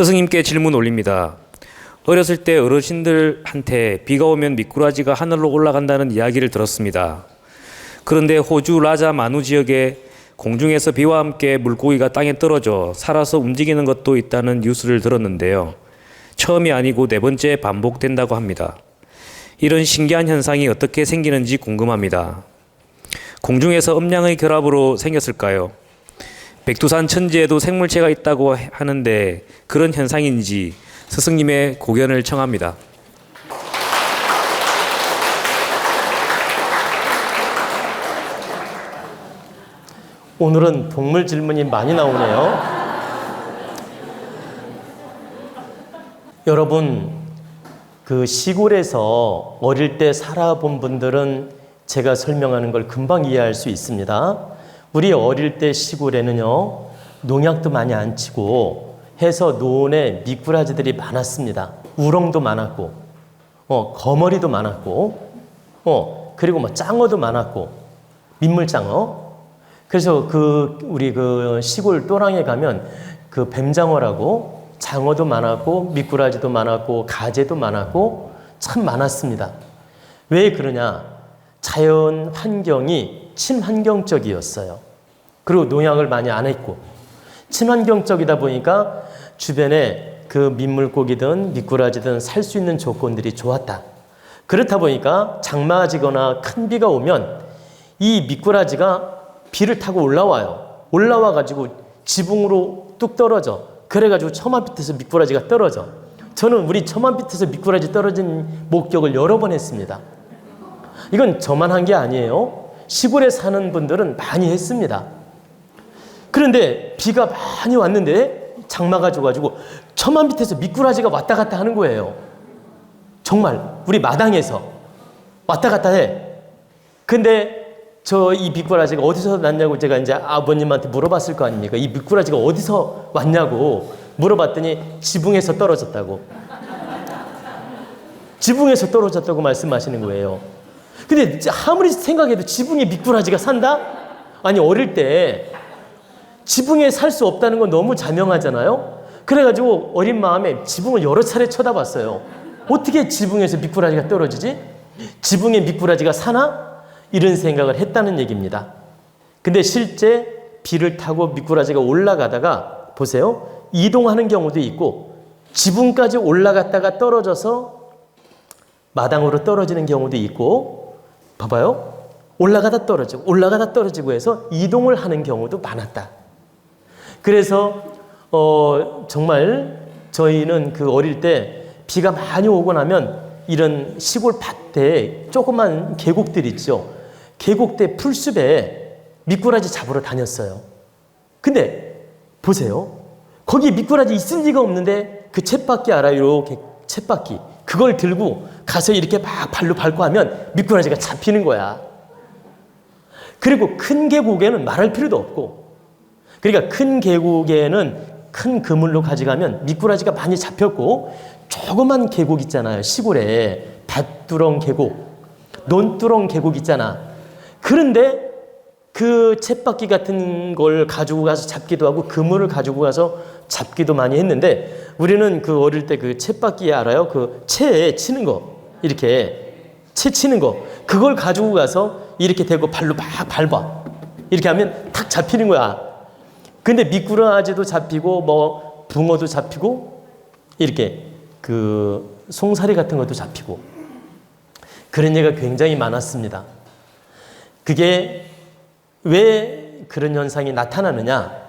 스승님께 질문 올립니다. 어렸을 때 어르신들한테 비가 오면 미꾸라지가 하늘로 올라간다는 이야기를 들었습니다. 그런데 호주 라자 마누 지역에 공중에서 비와 함께 물고기가 땅에 떨어져 살아서 움직이는 것도 있다는 뉴스를 들었는데요. 처음이 아니고 네 번째 반복된다고 합니다. 이런 신기한 현상이 어떻게 생기는지 궁금합니다. 공중에서 음양의 결합으로 생겼을까요? 백두산 천지에도 생물체가 있다고 하는데 그런 현상인지 스승님의 고견을 청합니다. 오늘은 동물 질문이 많이 나오네요. 여러분, 그 시골에서 어릴 때 살아본 분들은 제가 설명하는 걸 금방 이해할 수 있습니다. 우리 어릴 때 시골에는요, 농약도 많이 안 치고 해서 논에 미꾸라지들이 많았습니다. 우렁도 많았고, 거머리도 많았고, 그리고 뭐 짱어도 많았고, 민물장어. 그래서 우리 시골 또랑에 가면 그 뱀장어라고 장어도 많았고, 미꾸라지도 많았고, 가재도 많았고, 참 많았습니다. 왜 그러냐? 자연 환경이 친환경적이었어요. 그리고 농약을 많이 안 했고, 친환경적이다 보니까 주변에 그 민물고기든 미꾸라지든 살 수 있는 조건들이 좋았다. 그렇다 보니까 장마지거나 큰 비가 오면 이 미꾸라지가 비를 타고 올라와요. 올라와가지고 지붕으로 뚝 떨어져. 그래가지고 처마 밑에서 미꾸라지가 떨어져. 저는 우리 처마 밑에서 미꾸라지 떨어진 목격을 여러 번 했습니다. 이건 저만 한 게 아니에요. 시골에 사는 분들은 많이 했습니다. 그런데 비가 많이 왔는데 장마가 줘가지고 처마 밑에서 미꾸라지가 왔다 갔다 하는 거예요. 정말 우리 마당에서 왔다 갔다 해. 근데 이 미꾸라지가 어디서 났냐고 제가 이제 아버님한테 물어봤을 거 아닙니까? 이 미꾸라지가 어디서 왔냐고 물어봤더니 지붕에서 떨어졌다고. 지붕에서 떨어졌다고 말씀하시는 거예요. 근데 아무리 생각해도 지붕에 미꾸라지가 산다? 아니, 어릴 때 지붕에 살 수 없다는 건 너무 자명하잖아요? 그래가지고 어린 마음에 지붕을 여러 차례 쳐다봤어요. 어떻게 지붕에서 미꾸라지가 떨어지지? 지붕에 미꾸라지가 사나? 이런 생각을 했다는 얘기입니다. 근데 실제 비를 타고 미꾸라지가 올라가다가 보세요. 이동하는 경우도 있고 지붕까지 올라갔다가 떨어져서 마당으로 떨어지는 경우도 있고, 봐봐요. 올라가다 떨어지고 해서 이동을 하는 경우도 많았다. 그래서 정말 저희는 그 어릴 때 비가 많이 오고 나면 이런 시골 밭에 조그만 계곡들 있죠. 계곡대 풀숲에 미꾸라지 잡으러 다녔어요. 근데 보세요. 거기 미꾸라지 있을 리가 없는데 그 쳇바퀴 알아요? 이렇게 쳇바퀴. 그걸 들고 가서 이렇게 막 발로 밟고 하면 미꾸라지가 잡히는 거야. 그리고 큰 계곡에는 말할 필요도 없고, 그러니까 큰 계곡에는 큰 그물로 가져가면 미꾸라지가 많이 잡혔고, 조그만 계곡 있잖아요. 시골에 밭두렁 계곡, 논두렁 계곡 있잖아. 그런데 그 쳇바퀴 같은 걸 가지고 가서 잡기도 하고 그물을 가지고 가서 잡기도 많이 했는데, 우리는 그 어릴 때 그 쳇바퀴 알아요? 그 채 치는 거, 이렇게 채 치는 거, 그걸 가지고 가서 이렇게 대고 발로 막 밟아. 이렇게 하면 탁 잡히는 거야. 근데 미꾸라지도 잡히고 뭐 붕어도 잡히고 이렇게 그 송사리 같은 것도 잡히고 그런 얘기가 굉장히 많았습니다. 그게 왜 그런 현상이 나타나느냐?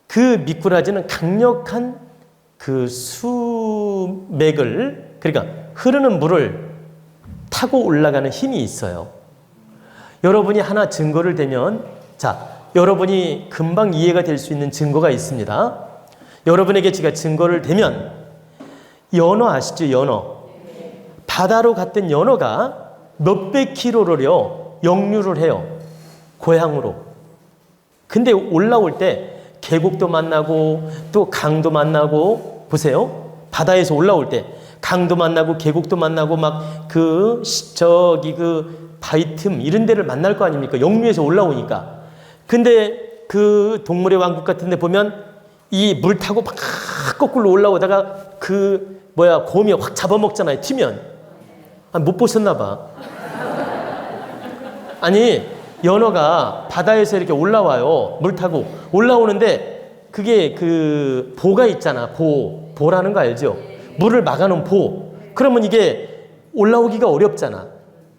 그 미꾸라지는 강력한 그 수맥을, 그러니까 흐르는 물을 타고 올라가는 힘이 있어요. 여러분이 하나 증거를 대면, 여러분이 금방 이해가 될 수 있는 증거가 있습니다. 여러분에게 제가 증거를 대면, 연어 아시죠? 연어. 바다로 갔던 연어가 몇백 킬로를요, 역류를 해요. 고향으로. 근데 올라올 때 계곡도 만나고 또 강도 만나고, 보세요. 바다에서 올라올 때 강도 만나고 계곡도 만나고 막 바위 틈 이런 데를 만날 거 아닙니까? 역류해서 올라오니까. 근데 그 동물의 왕국 같은 데 보면 이 물 타고 막 거꾸로 올라오다가 곰이 확 잡아먹잖아요. 튀면. 못 보셨나 봐. 아니 연어가 바다에서 이렇게 올라와요. 물 타고 올라오는데 그게 보가 있잖아. 보라는 거 알죠? 물을 막아놓은 보. 그러면 이게 올라오기가 어렵잖아.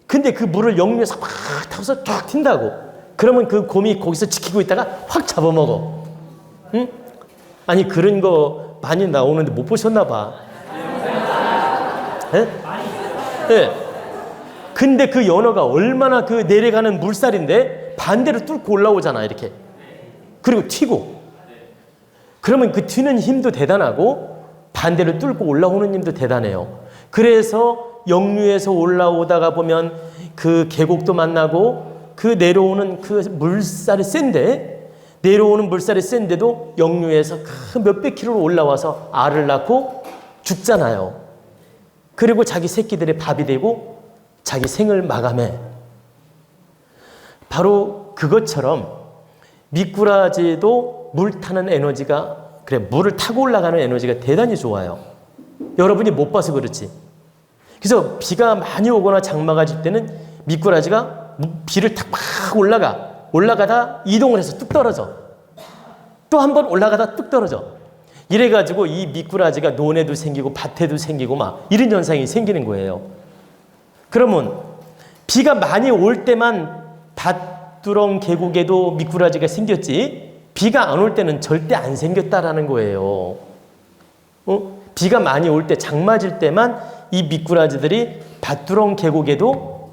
근데 그 물을 역류해서 막 타고서 쫙 튄다고. 그러면 그 곰이 거기서 지키고 있다가 확 잡아먹어. 응? 아니 그런 거 많이 나오는데 못 보셨나 봐. 예? 예. 근데 그 연어가 얼마나 내려가는 물살인데 반대로 뚫고 올라오잖아 이렇게. 그리고 튀고. 그러면 그 튀는 힘도 대단하고 반대로 뚫고 올라오는 힘도 대단해요. 그래서 역류에서 올라오다가 보면 그 계곡도 만나고 내려오는 물살이 센데 내려오는 물살이 센데도 역류에서 몇백 킬로로 올라와서 알을 낳고 죽잖아요. 그리고 자기 새끼들의 밥이 되고 자기 생을 마감해. 바로 그것처럼 미꾸라지도 물 타는 에너지가 물을 타고 올라가는 에너지가 대단히 좋아요. 여러분이 못 봐서 그렇지. 그래서 비가 많이 오거나 장마가 질 때는 미꾸라지가 비를 탁 막 올라가다 이동을 해서 뚝 떨어져. 또 한 번 올라가다 뚝 떨어져. 이래가지고 이 미꾸라지가 논에도 생기고 밭에도 생기고 막 이런 현상이 생기는 거예요. 그러면 비가 많이 올 때만 밭두렁 계곡에도 미꾸라지가 생겼지 비가 안 올 때는 절대 안 생겼다라는 거예요. 비가 많이 올 때 장마질 때만 이 미꾸라지들이 밭두렁 계곡에도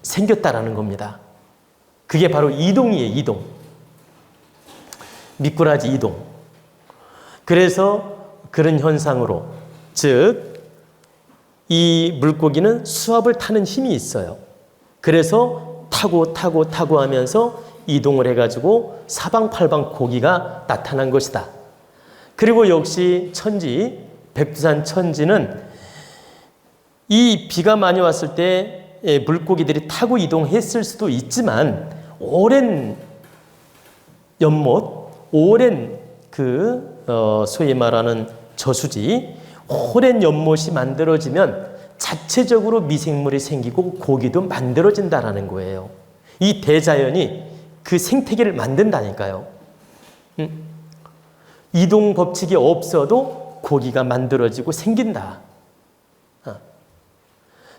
생겼다라는 겁니다. 그게 바로 이동이에요. 이동. 미꾸라지 이동. 그래서 그런 현상으로 즉 이 물고기는 수압을 타는 힘이 있어요. 그래서 타고 하면서 이동을 해가지고 사방팔방 고기가 나타난 것이다. 그리고 역시 천지, 백두산 천지는 이 비가 많이 왔을 때 물고기들이 타고 이동했을 수도 있지만 오랜 연못, 오랜 소위 말하는 저수지, 오랜 연못이 만들어지면 자체적으로 미생물이 생기고 고기도 만들어진다라는 거예요. 이 대자연이 그 생태계를 만든다니까요. 이동 법칙이 없어도 고기가 만들어지고 생긴다.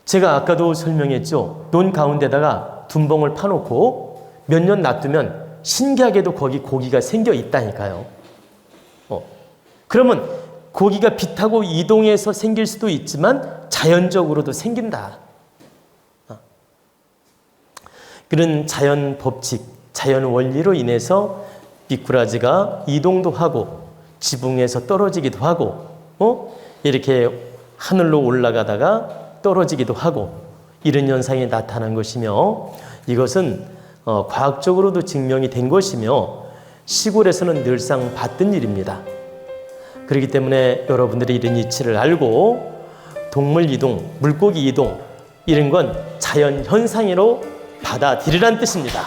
제가 아까도 설명했죠. 논 가운데다가 둔벙을 파놓고 몇 년 놔두면 신기하게도 거기 고기가 생겨 있다니까요. 그러면 고기가 비 타고 이동해서 생길 수도 있지만 자연적으로도 생긴다. 그런 자연 법칙, 자연 원리로 인해서 미꾸라지가 이동도 하고 지붕에서 떨어지기도 하고 이렇게 하늘로 올라가다가 떨어지기도 하고 이런 현상이 나타난 것이며 이것은 과학적으로도 증명이 된 것이며 시골에서는 늘상 봤던 일입니다. 그렇기 때문에 여러분들이 이런 이치를 알고 동물 이동, 물고기 이동 이런 건 자연 현상으로 받아들이란 뜻입니다.